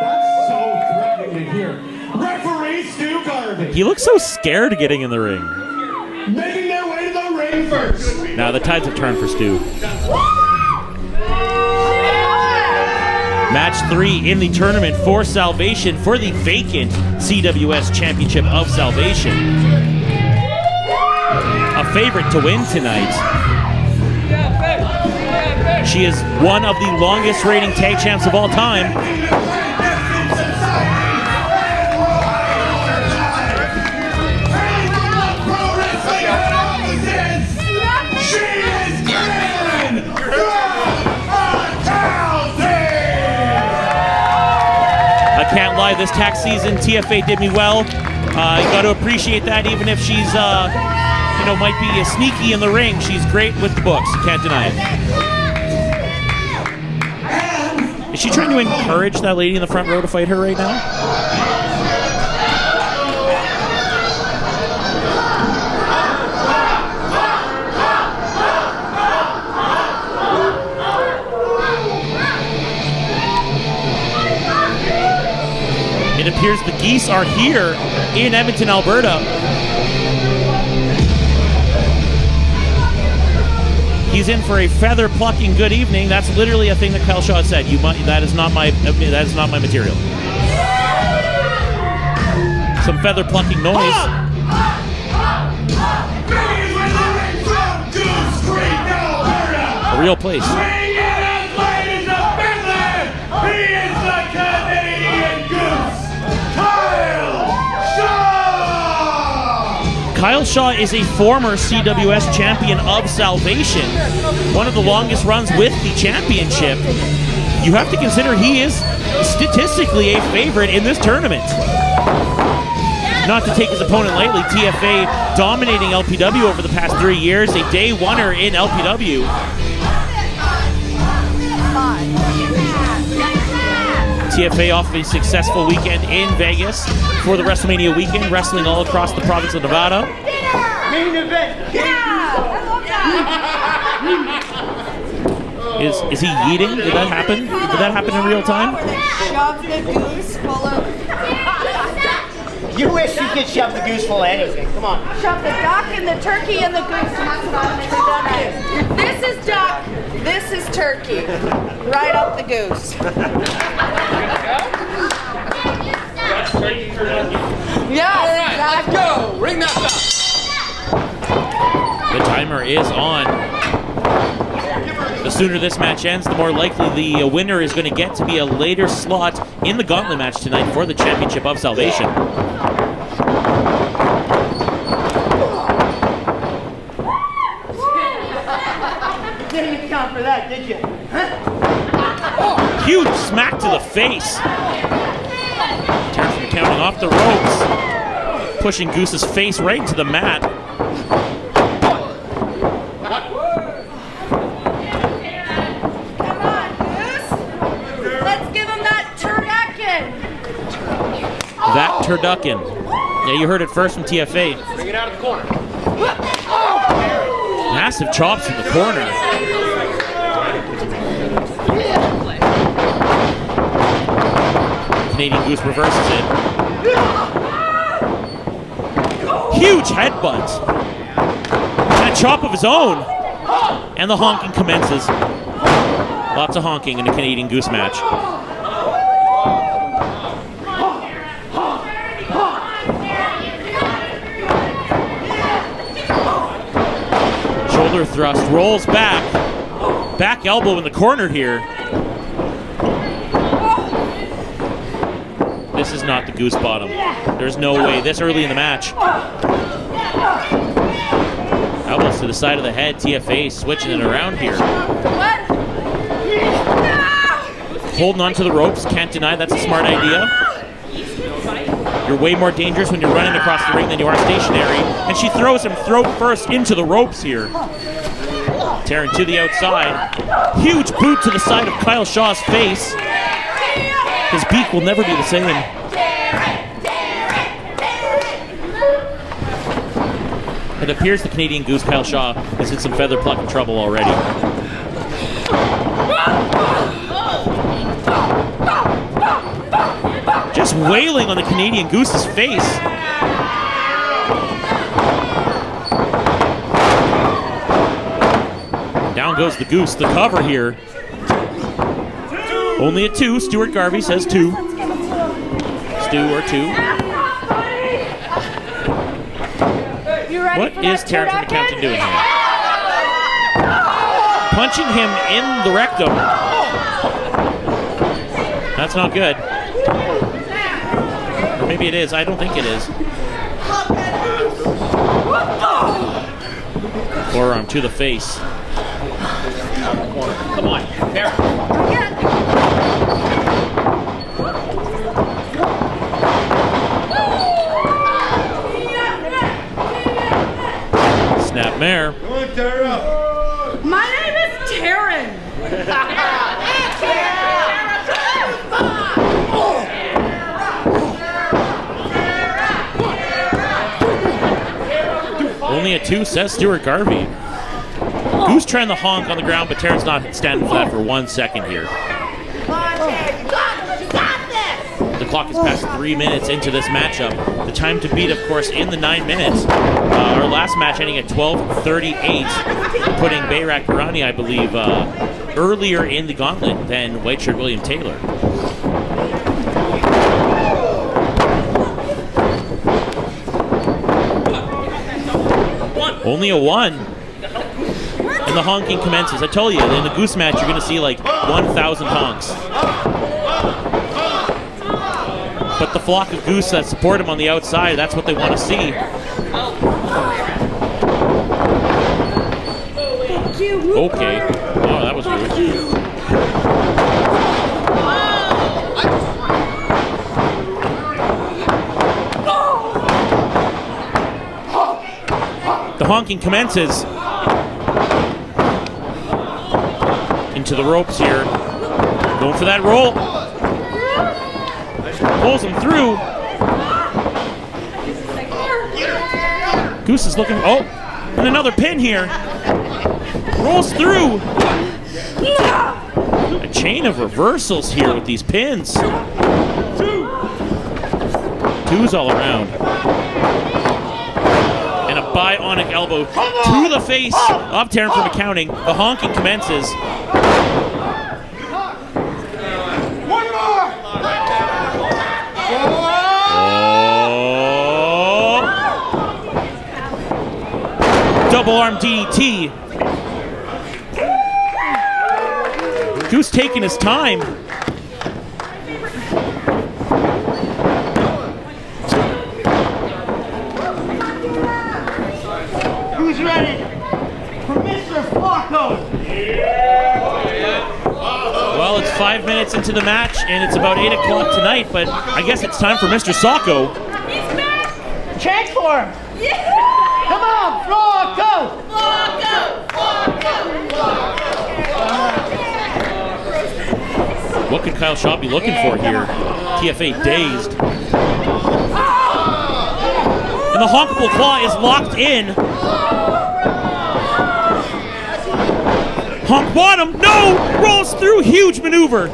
That's so threatening to hear. Referee Stu Garbage. He looks so scared getting in the ring. Making their way to the ring first. Now the tides have turned for Stu. Match 3 in the tournament for Salvation for the vacant CWS Championship of Salvation. A favorite to win tonight. She is one of the longest reigning tag champs of all time. I can't lie, this tax season, TFA did me well. You got to appreciate that, even if she's, might be sneaky in the ring. She's great with the books. You can't deny it. Is she trying to encourage that lady in the front row to fight her right now? It appears the Geese are here in Edmonton, Alberta. He's in for a feather plucking good evening. That's literally a thing that Kyle Shaw said. That is not my material. Some feather plucking noise. A real place. Kyle Shaw is a former CWS champion of Salvation, one of the longest runs with the championship. You have to consider he is statistically a favorite in this tournament. Not to take his opponent lightly, TFA dominating LPW over the past 3 years, a day winner in LPW. TFA off a successful weekend in Vegas for the WrestleMania weekend, wrestling all across the province of Nevada. Main event. Is he yeeting? Did that happen? Did that happen in real time? Shove the goose full of... You wish you could shove the goose full of anything. Come on. Shove the duck and the turkey and the goose. This is duck. This is turkey. Right up the goose. Yes, all right, let's go. Ring that up. The timer is on. The sooner this match ends, the more likely the winner is going to get to be a later slot in the gauntlet match tonight for the Championship of Salvation. Didn't count for that, did you? Huge smack to the face. Taryn counting off the ropes, pushing Goose's face right into the mat. Come on, Goose. Let's give him that turducken. That turducken. Yeah, you heard it first from TFA. Bring it out of the corner. Massive chops in the corner. Canadian Goose reverses it. Huge headbutt. And a chop of his own. And the honking commences. Lots of honking in a Canadian Goose match. Shoulder thrust, rolls back. Back elbow in the corner here. This is not the Goose bottom. There's no way. This early in the match. Elbows to the side of the head. TFA switching it around here. Holding on to the ropes. Can't deny that's a smart idea. You're way more dangerous when you're running across the ring than you are stationary. And she throws him throat first into the ropes here. Taryn to the outside. Huge boot to the side of Kyle Shaw's face. His beak will never be the same. It appears the Canadian Goose, Kyle Shaw, is in some feather plucking trouble already. just wailing on the Canadian Goose's face. Down goes the Goose. The cover here. Only at 2. Stuart Garvey says 2. Stu or 2. What is Taryn from McCountain doing here? Punching him in the rectum. That's not good. Or maybe it is. I don't think it is. Forearm to the face. Come on, there. Snap mare. My name is Taryn. Only a 2, says Stuart Garvey. Goose trying to honk on the ground, but Taryn's not standing for that for 1 second here. The clock is past 3 minutes into this matchup. The time to beat, of course, in the 9 minutes. Our last match ending at 12:38, putting Bayrak Pirani, I believe, earlier in the gauntlet than White Shirt William Taylor. Only a 1. And the honking commences. I told you, in the Goose match, you're going to see like 1,000 honks. But the flock of Goose that support him on the outside, that's what they want to see. Okay. Oh, that was rude. The honking commences. Into the ropes here. Going for that roll. Pulls him through. Goose is looking. Oh, and another pin here. Rolls through. A chain of reversals here with these pins. 2s all around. And a bionic elbow to the face of Taryn from McCounting. The honking commences. Double arm DDT. Goose taking his time. Who's ready for Mr. Flacco? Well, it's 5 minutes into the match, and it's about 8 o'clock tonight, but I guess it's time for Mr. Sacco. Chant for him. Yeah. Come on, Flacco! What could Kyle Shaw be looking for here? TFA dazed. And the honkable claw is locked in. Honk bottom, no! Rolls through, huge maneuver.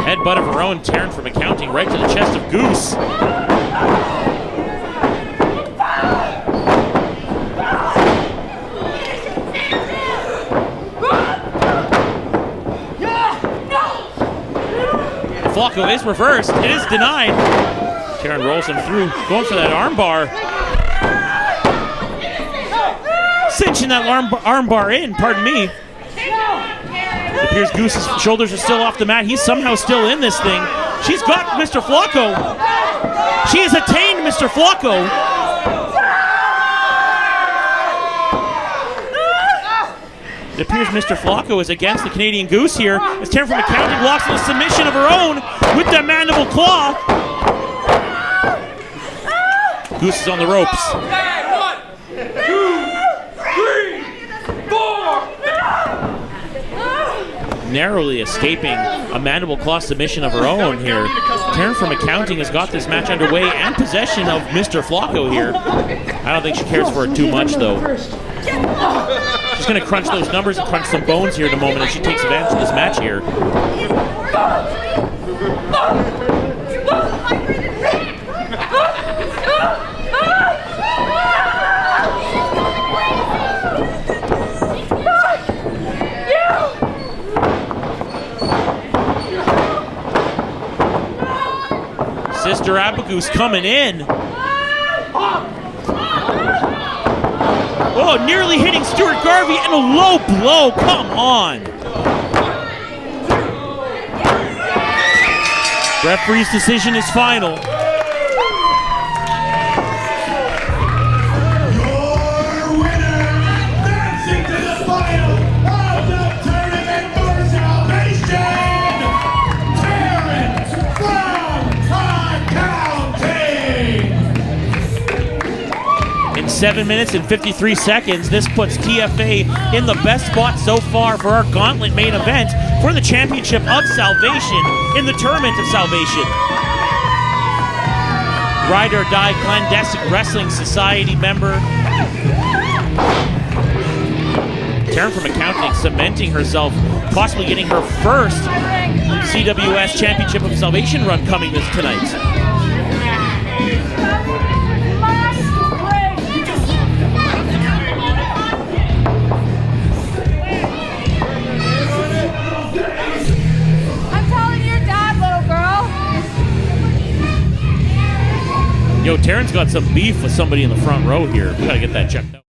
Headbutt of her own, Taryn from McCounting right to the chest of Goose. Flacco is reversed. It is denied. Taryn rolls him through, going for that armbar. Cinching that armbar in, pardon me. It appears Goose's shoulders are still off the mat. He's somehow still in this thing. She's got Mr. Flacco. She has attained Mr. Flacco. It appears Mr. Flacco is against the Canadian Goose here as Taryn from McCounting locks in a submission of her own with that mandible claw. Goose is on the ropes. 1, 2, 3, 4. narrowly escaping a mandible claw submission of her own here. Taryn from Accounting has got this match underway and possession of Mr. Flacco here. I don't think she cares for it too much, though. She's going to crunch those numbers and crunch some bones here in a moment as she takes advantage of this match here. Sister Goose coming in. Oh, nearly hitting Stuart Garvey and a low blow. Come on. Referee's decision is final. Your winner, advancing to the final of the tournament for salvation, Taryn from Accounting. In 7 minutes and 53 seconds, this puts TFA in the best spot so far for our gauntlet main event for the Championship of Salvation in the Tournament of Salvation. Ride or Die Clandestine Wrestling Society member Taryn from Accounting cementing herself, possibly getting her first CWS Championship of Salvation run coming tonight. Yo, Taryn's got some beef with somebody in the front row here. We gotta get that checked out.